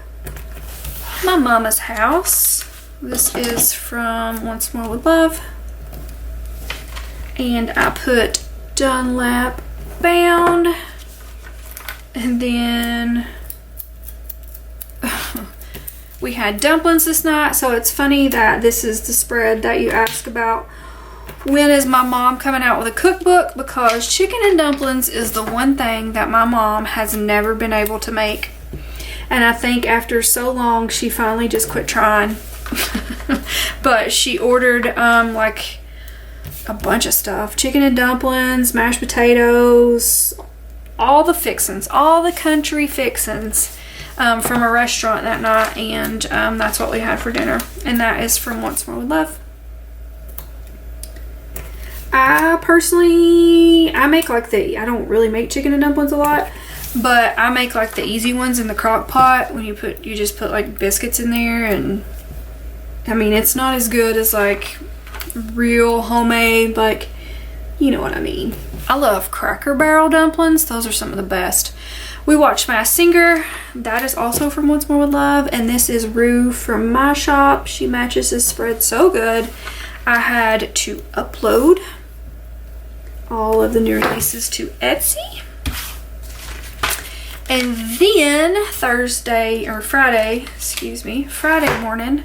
my mama's house. This is from Once More With Love. And I put Dunlap bound. And then we had dumplings this night. So it's funny that this is the spread that you ask about. When is my mom coming out with a cookbook? Because chicken and dumplings is the one thing that my mom has never been able to make. And I think after so long, she finally just quit trying. But she ordered like a bunch of stuff. Chicken and dumplings, mashed potatoes, all the fixins, all the country fixins from a restaurant that night. And that's what we had for dinner. And that is from Once More With Love. I personally, I make like I don't really make chicken and dumplings a lot, but I make like the easy ones in the crock pot when you just put like biscuits in there, and I mean, it's not as good as like real homemade, like, you know what I mean. I love Cracker Barrel dumplings. Those are some of the best. We watched Masked Singer. That is also from Once More With Love, and this is Rue from my shop. She matches this spread so good. I had to upload all of the new releases to Etsy. And then Friday morning,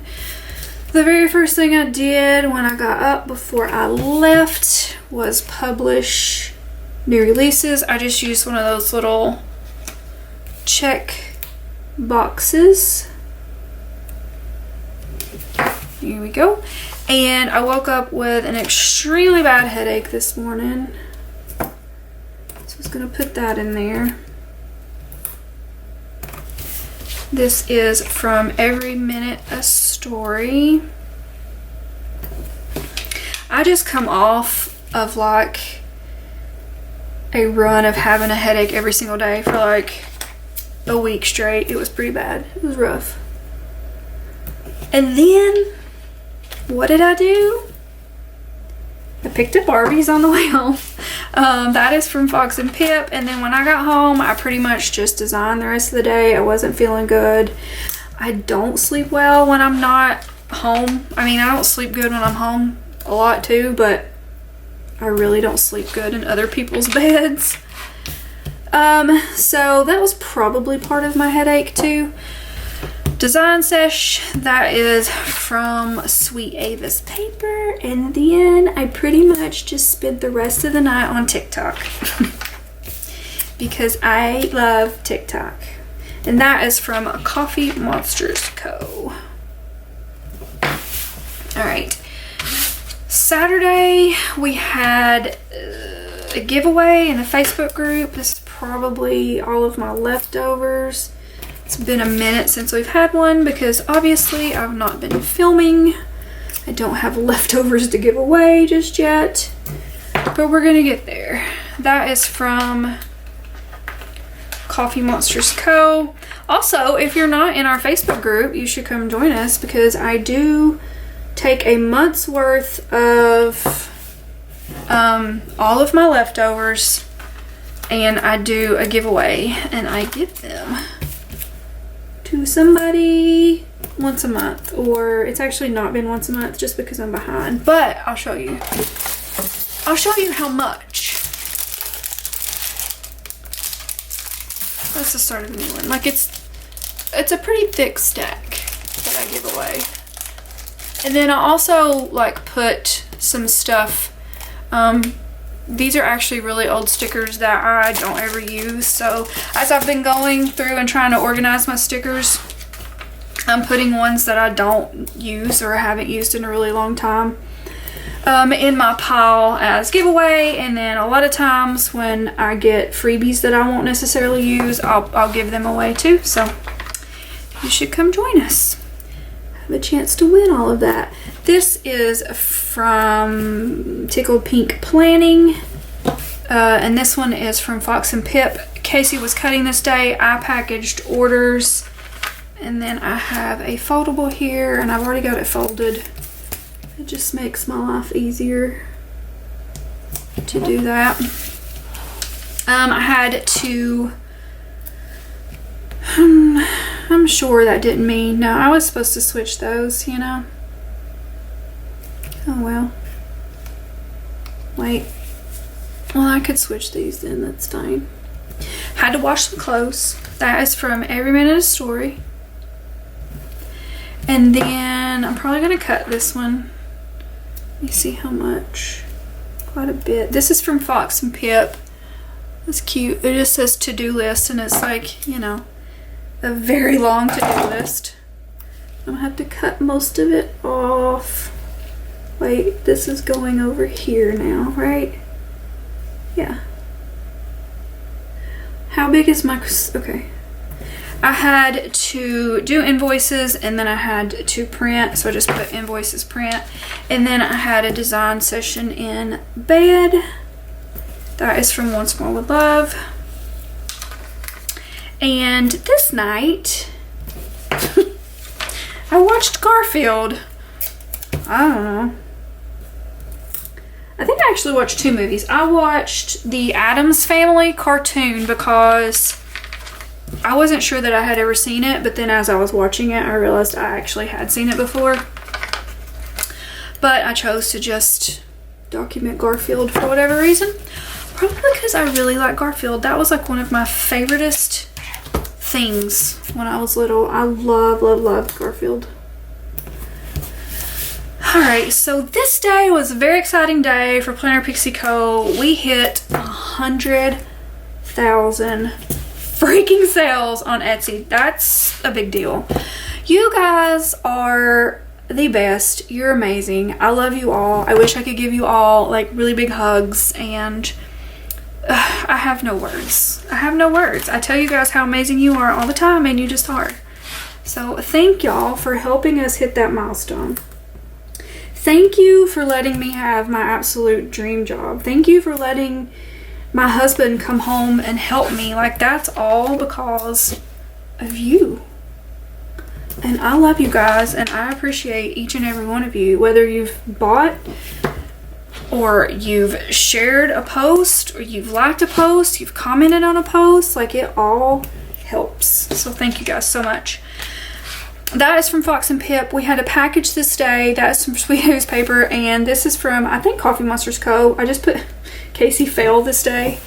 the very first thing I did when I got up before I left was publish new releases. I just used one of those little check boxes. Here we go. And I woke up with an extremely bad headache this morning. So I was gonna put that in there. This is from Every Minute a Story. I just come off of like a run of having a headache every single day for like a week straight. It was pretty bad. It was rough. And then, what did I do? I picked up Barbies on the way home. That is from Fox and Pip. And then when I got home, I pretty much just designed the rest of the day. I wasn't feeling good. I don't sleep well when I'm not home. I mean, I don't sleep good when I'm home a lot too, but I really don't sleep good in other people's beds. So that was probably part of my headache too. Design sesh, that is from Sweet Ava's paper. And then I pretty much just spent the rest of the night on TikTok because I love TikTok. And that is from Coffee Monsters Co. All right. Saturday, we had a giveaway in the Facebook group. This is probably all of my leftovers. It's been a minute since we've had one because obviously I've not been filming. I don't have leftovers to give away just yet, but we're gonna get there. That is from Coffee Monsters Co. Also, if you're not in our Facebook group, you should come join us because I do take a month's worth of all of my leftovers and I do a giveaway and I give them to somebody once a month, or it's actually not been once a month just because I'm behind, but I'll show you how much. That's the start of a new one. Like it's a pretty thick stack that I give away. And then I also like put some stuff, these are actually really old stickers that I don't ever use. So as I've been going through and trying to organize my stickers, I'm putting ones that I don't use or haven't used in a really long time in my pile as giveaway. And then a lot of times when I get freebies that I won't necessarily use, I'll give them away too. So you should come join us. Have a chance to win all of that. This is from Tickled Pink Planning, and this one is from Fox and Pip. Casey was cutting this day. I packaged orders, and then I have a foldable here, and I've already got it folded. It just makes my life easier to do that. I had to, I'm sure that didn't mean, no, I was supposed to switch those, you know. Oh well. Wait. Well, I could switch these then, that's fine. Had to wash some clothes. That is from Every Minute a Story. And then I'm probably going to cut this one. Let me see how much. Quite a bit. This is from Fox and Pip. It's cute. It just says to-do list, and it's like, you know, a very long to-do list. I'm going to have to cut most of it off. Wait, this is going over here now, right? Yeah. How big is my... Okay. I had to do invoices, and then I had to print, so I just put invoices print. And then I had a design session in bed. That is from Once More With Love. And this night, I watched Garfield. I don't know. I think I actually watched two movies. I watched the Addams Family cartoon because I wasn't sure that I had ever seen it, but then as I was watching it, I realized I actually had seen it before. But I chose to just document Garfield for whatever reason. Probably because I really like Garfield. That was like one of my favoriteest things when I was little. I loved Garfield. Alright, so this day was a very exciting day for Planner Pixie Co. We hit 100,000 freaking sales on Etsy. That's a big deal. You guys are the best. You're amazing. I love you all. I wish I could give you all like really big hugs, and I have no words. I have no words. I tell you guys how amazing you are all the time, and you just are. So thank y'all for helping us hit that milestone. Thank you for letting me have my absolute dream job. Thank you for letting my husband come home and help me. Like, that's all because of you. And I love you guys, and I appreciate each and every one of you, whether you've bought or you've shared a post or you've liked a post, you've commented on a post. Like, it all helps. So thank you guys so much. That is from Fox and Pip. We had a package this day. That's from Sweet Newspaper, and this is from, I think, Coffee Monsters Co. I just put Casey failed this day.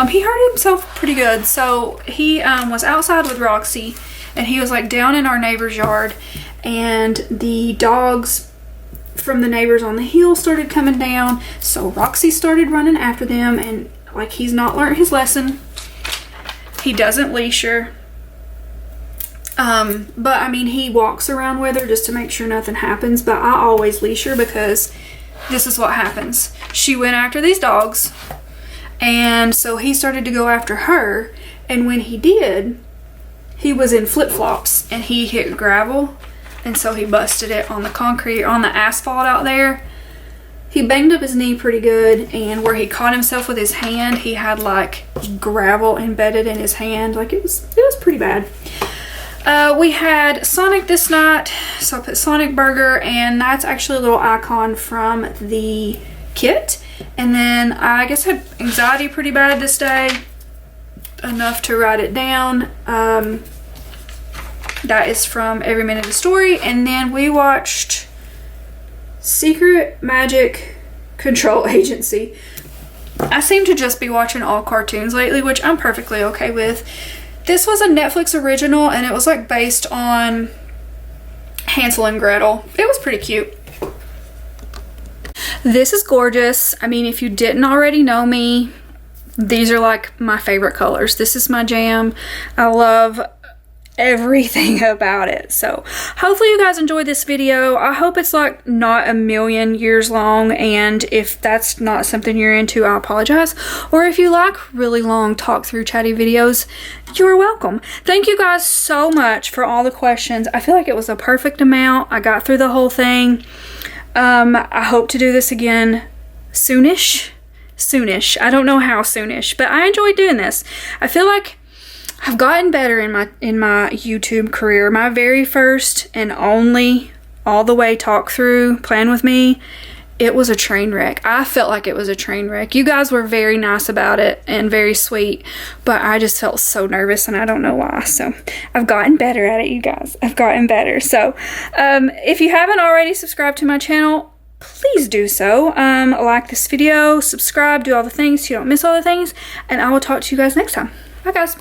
He hurt himself pretty good. So he was outside with Roxy, and he was like down in our neighbor's yard, and the dogs from the neighbors on the hill started coming down. So Roxy started running after them, and like, he's not learned his lesson. He doesn't leash her. But I mean, he walks around with her just to make sure nothing happens, but I always leash her because this is what happens. She went after these dogs, and so he started to go after her, and when he did, he was in flip-flops and he hit gravel, and so he busted it on the concrete, on the asphalt out there. He banged up his knee pretty good, and where he caught himself with his hand, he had like gravel embedded in his hand. Like, it was pretty bad. We had Sonic this night, so I put Sonic Burger, and that's actually a little icon from the kit. And then I guess I had anxiety pretty bad this day, enough to write it down. That is from Every Minute of the Story. And then we watched Secret Magic Control Agency. I seem to just be watching all cartoons lately, which I'm perfectly okay with. This was a Netflix original, and it was like based on Hansel and Gretel. It was pretty cute. This is gorgeous. I mean, if you didn't already know me, these are like my favorite colors. This is my jam. I love everything about it. So hopefully you guys enjoyed this video. I hope it's like not a million years long, and if that's not something you're into, I apologize. Or if you like really long talk through chatty videos, you're welcome. Thank you guys so much for all the questions. I feel like it was a perfect amount. I got through the whole thing. I hope to do this again soonish. I don't know how soonish, but I enjoyed doing this. I feel like I've gotten better in my YouTube career. My very first and only all the way talk through Plan With Me, it was a train wreck. I felt like it was a train wreck. You guys were very nice about it and very sweet, but I just felt so nervous, and I don't know why. So I've gotten better at it, you guys. I've gotten better. So if you haven't already subscribed to my channel, please do so. Like this video, subscribe, do all the things so you don't miss all the things, and I will talk to you guys next time. Bye, guys.